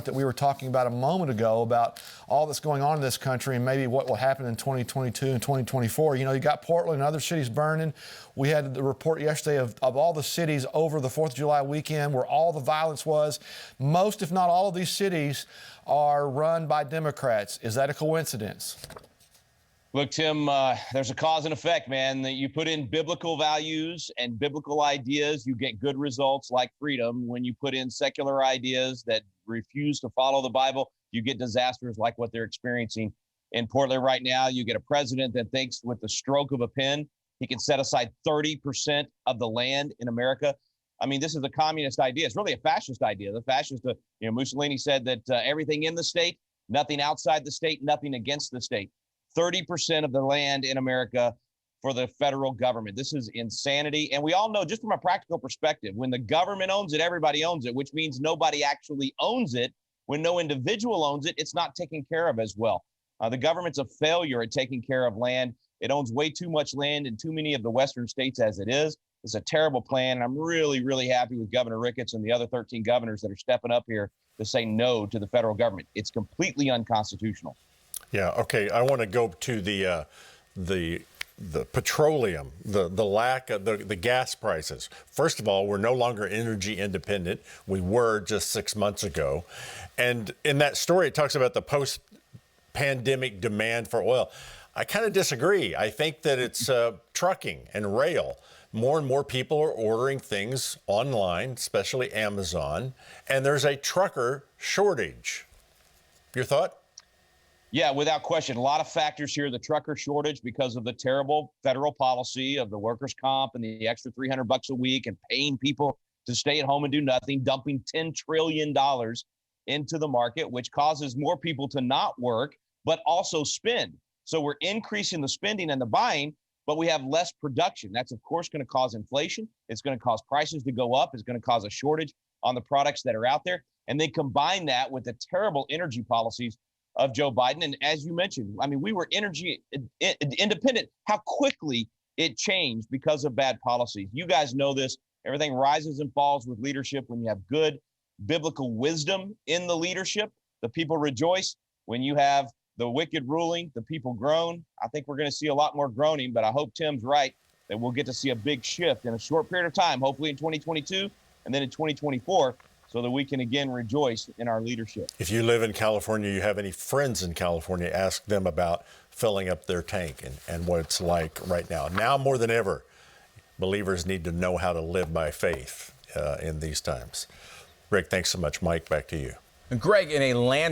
that we were talking about a moment ago about all that's going on in this country and maybe what will happen in 2022 and 2024. You know, you got Portland and other cities burning. We had the report yesterday of all the cities over the 4th of July weekend where all the violence was. Most, if not all of these cities are run by Democrats. Is that a coincidence? Look, Tim, there's a cause and effect, man. That you put in biblical values and biblical ideas, you get good results like freedom. When you put in secular ideas that refuse to follow the Bible, you get disasters like what they're experiencing in Portland right now. You get a president that thinks with the stroke of a pen, he can set aside 30% of the land in America. I mean, this is a communist idea. It's really a fascist idea. The fascist, Mussolini said that everything in the state, nothing outside the state, nothing against the state. 30% of the land in America for the federal government. This is insanity. And we all know, just from a practical perspective, when the government owns it, everybody owns it, which means nobody actually owns it. When no individual owns it, it's not taken care of as well. The government's a failure at taking care of land. It owns way too much land in too many of the Western states as it is. It's a terrible plan. And I'm really, really happy with Governor Ricketts and the other 13 governors that are stepping up here to say no to the federal government. It's completely unconstitutional. Yeah, okay. I want to go to the petroleum, the lack of the gas prices. First of all, we're no longer energy independent. We were just 6 months ago. And in that story, it talks about the post-pandemic demand for oil. I kind of disagree. I think that it's trucking and rail. More and more people are ordering things online, especially Amazon, and there's a trucker shortage. Your thought? Yeah, without question. A lot of factors here. The trucker shortage because of the terrible federal policy of the workers' comp and the extra $300 a week and paying people to stay at home and do nothing, dumping $10 trillion into the market, which causes more people to not work, but also spend. So we're increasing the spending and the buying, but we have less production. That's, of course, going to cause inflation. It's going to cause prices to go up. It's going to cause a shortage on the products that are out there. And they combine that with the terrible energy policies of Joe Biden. And as you mentioned, I mean, we were energy independent. How quickly it changed because of bad policies. You guys know this. Everything rises and falls with leadership. When you have good biblical wisdom in the leadership, the people rejoice. When you have the wicked ruling, the people groan. I think we're going to see a lot more groaning, but I hope Tim's right that we'll get to see a big shift in a short period of time, hopefully in 2022 and then in 2024. So that we can again rejoice in our leadership. If you live in California, you have any friends in California, ask them about filling up their tank and what it's like right now. Now more than ever, believers need to know how to live by faith in these times. Rick, thanks so much. Mike, back to you. Greg, in a land